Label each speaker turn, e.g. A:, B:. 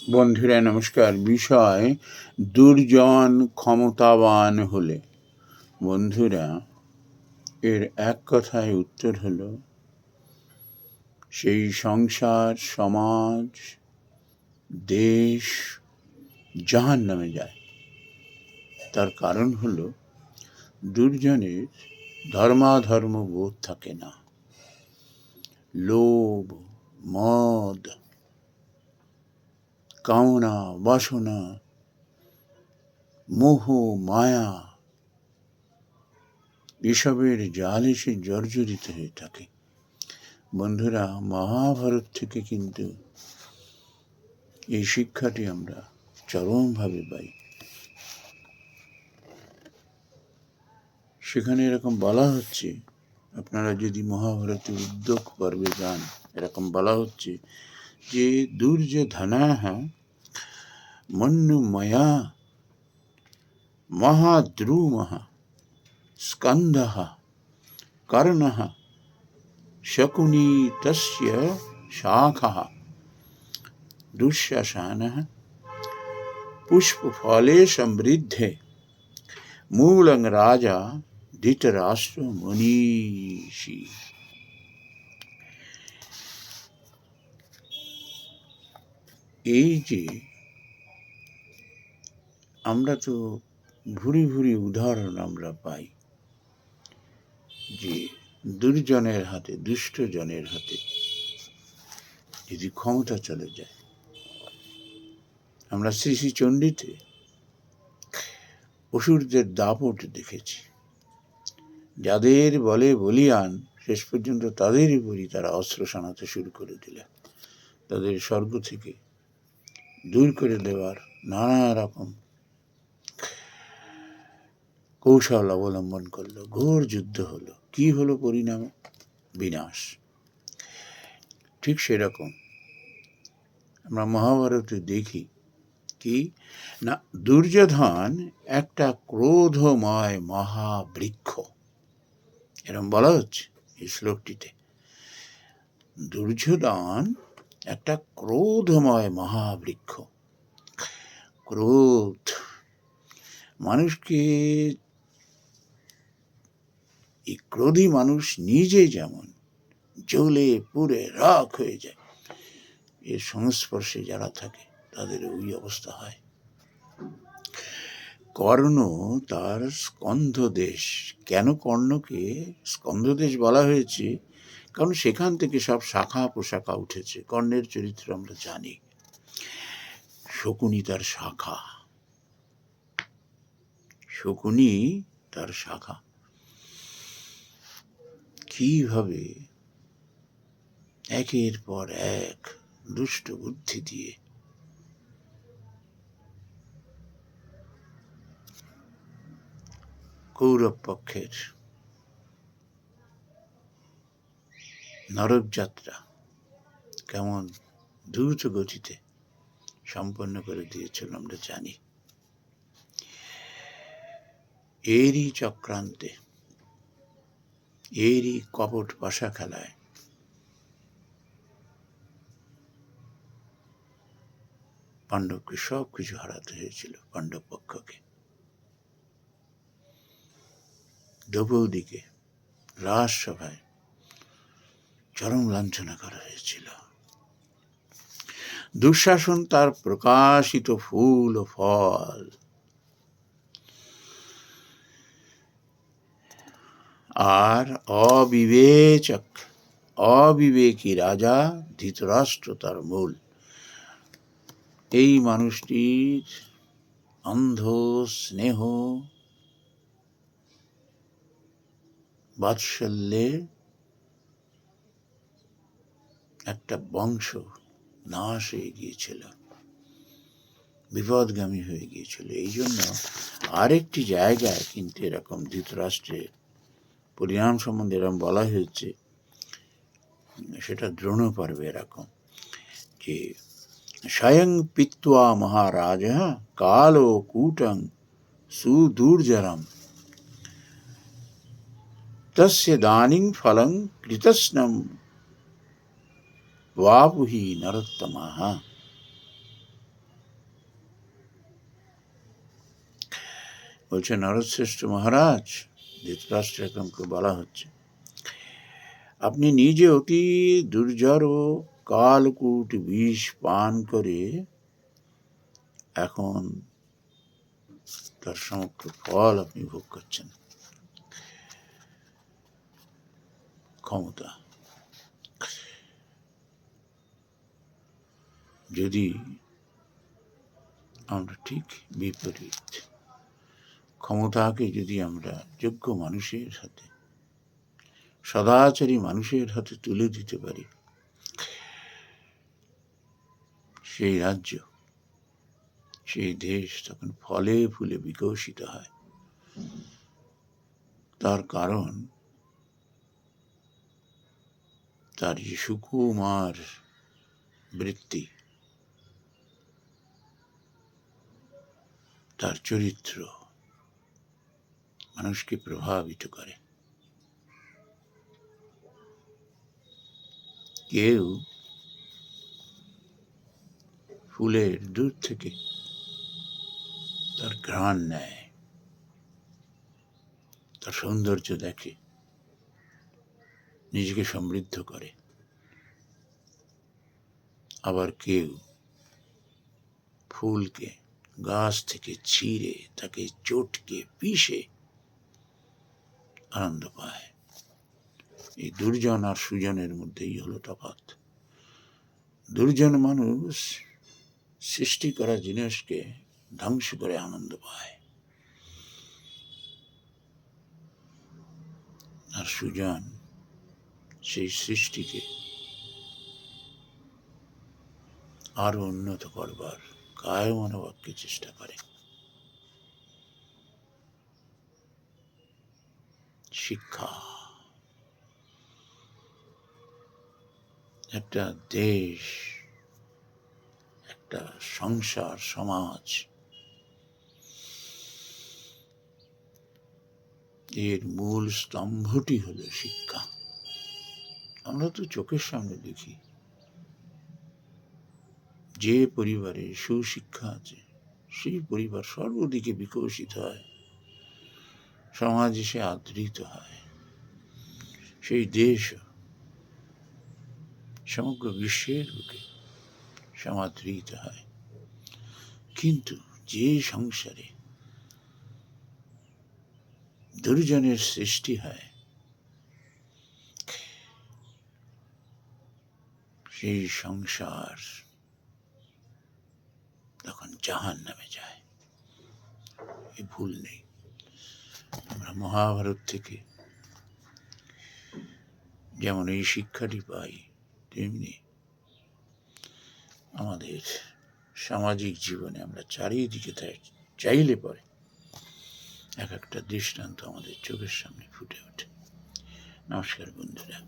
A: বন্ধুরা নমস্কার। বিষয় দুর্জন ক্ষমতাবান হলে। বন্ধুরা, এর এক কথায় উত্তর হলো সেই সংসার, সমাজ, দেশ জাহান্নামে যায়। তার কারণ হলো দুর্জনের ধর্মাধর্ম বোধ থাকে না। লোভ, মদ, কামনা, বাসনা, মোহ, মায়া এসবের জালে সে জর্জরিত হয়ে থাকে। বন্ধুরা, মহাভারত থেকে কিন্তু এই শিক্ষাটি আমরা চরমভাবে পাই। সেখানে এরকম বলা হচ্ছে, আপনারা যদি মহাভারতের উদ্যোগ পর্বে যান, এরকম বলা হচ্ছে যে দুর্যোধনাহ মন্যুময়া মহাদ্রুমঃ স্কন্ধঃ কর্ণঃ শকুনি তস্য শাখः দুঃশাসনः পুষ্পফলে সমৃদ্ধে মূলং রাজা ধৃতরাষ্ট্র মনীষী। এই যে আমরা তো ভুরি ভুরি উদাহরণ আমরা পাই যে দুর্জনের হাতে, দুষ্টজনের হাতে যদি ক্ষমতা চলে যায়। আমরা শ্রী শ্রী চণ্ডীতে অসুরদের দাপট দেখেছি। যাদের বলে বলিয়ান, শেষ পর্যন্ত তাদের উপরই তারা অস্ত্র শানাতে শুরু করে দিলে। তাদের স্বর্গ থেকে দূর করে দেওয়ার নানা রকম কৌশল অবলম্বন করলো। ঘোর যুদ্ধ হলো। কি হলো পরিণামে? বিনাশ। ঠিক সেরকম আমরা মহাভারতে দেখি কি না, দুর্যোধন একটা ক্রোধময় মহাবৃক্ষ, এরকম বলা হচ্ছে এই শ্লোকটিতে। দুর্যোধন একটা ক্রোধময় মহাবৃক্ষ। ক্রোধ মানুষকে, এই ক্রোধী মানুষ নিজে যেমন জ্বলে পুড়ে রাখ হয়ে যায়, এর সংস্পর্শে যারা থাকে তাদের ওই অবস্থা হয়। কর্ণ তার স্কন্ধদেশ, কেন কর্ণকে স্কন্ধদেশ বলা হয়েছে? কারণ সেখান থেকে সব শাখা প্রশাখা উঠেছে। কর্ণের চরিত্র আমরা জানি। শকুনি তার শাখা, শকুনি তার শাখা। কিভাবে একের পর এক দুষ্ট বুদ্ধি দিয়ে কৌরব পক্ষের নরক যাত্রা কেমন দ্রুত গতিতে সম্পন্ন করে দিয়েছিল আমরা জানি। এরই চক্রান্তে, এরই কপট পাশা খেলায় পাণ্ডবকে সব কিছু হারাতে হয়েছিল। পাণ্ডব পক্ষকে, দ্রৌপদীকে রাজসভায় চরম লাঞ্ছনা করা হয়েছিল। দুঃশাসন তার প্রকাশিত ফুল ও ফল। আর অবিবেকী রাজা ধৃতরাষ্ট্র তার মূল। এই মানুষটির অন্ধ স্নেহ বাৎসল্যে একটা বংশ নাশ হয়ে গিয়েছিল, বিপদগামী হয়ে গিয়েছিল। এই জন্য আরেকটি জায়গায় কিন্তু এরকম ধৃতরাষ্ট্রের পরিণাম সম্বন্ধে এরকম বলা হয়েছে, সেটা দ্রোণ পর্বে এরকম যে স্বয়ং পিত্বা মহারাজ কালো কূটং সুদূর্জরম তস্য দানিং ফলং কৃতস্নম বাপুহি নরোত্তমাঃ। বলছে নরশ্রেষ্ঠ মহারাজ, ধৃতরাষ্ট্রকে বলা হচ্ছে, আপনি নিজে অতি দুর্জর ও কালকূট বিষ পান করে এখন তার সমগ্র ফল আপনি ভোগ করছেন। ক্ষমতা। যদি আমরা ঠিক বিপরীত ক্ষমতাকে যদি আমরা যোগ্য মানুষের হাতে, সদাচারী মানুষের হাতে তুলে দিতে পারি, সেই রাজ্য, সেই দেশ তখন ফলে ফুলে বিকশিত হয়। তার কারণ তার যে সুকুমার বৃত্তি, তার চরিত্র মানুষকে প্রভাবিত করে। কেউ ফুলের দূর থেকে তার ঘ্রাণ নেয়, তার সৌন্দর্য দেখে, নিজেকে সমৃদ্ধ করে। আবার কেউ ফুলকে গাছ থেকে ছিঁড়ে তাকে চটকে পিষে আনন্দ পায়। এই দুর্জন আর সুজনের মধ্যেই হলো তফাৎ। দুর্জন মানুষ সৃষ্টি করা জিনিসকে ধ্বংস করে আনন্দ পায়, আর সুজন সেই সৃষ্টিকে আরো উন্নত করবার কায় মনোবাক্যে চেষ্টা করে। শিক্ষা। একটা দেশ, একটা সংসার, সমাজ, এর মূল স্তম্ভটি হলো শিক্ষা। আমরা তো চোখের সামনে দেখি, যে পরিবারে সুশিক্ষা আছে সেই পরিবার সর্বদিকে বিকশিত হয়, সমাজ এসে আদৃত হয়, সেই দেশ সমগ্র বিশ্বের বুকে সমাদৃত হয়। কিন্তু যে সংসারে দুর্জনের সৃষ্টি হয়, সেই সংসার তখন জাহান্নামে যায়। এ ভুল নেই। আমরা মহাভারত থেকে যেমন এই শিক্ষাটি পাই, তেমনি আমাদের সামাজিক জীবনে আমরা চারিদিকে চাইলে পরে এক একটা দৃষ্টান্ত আমাদের চোখের সামনে ফুটে ওঠে। নমস্কার বন্ধুরা।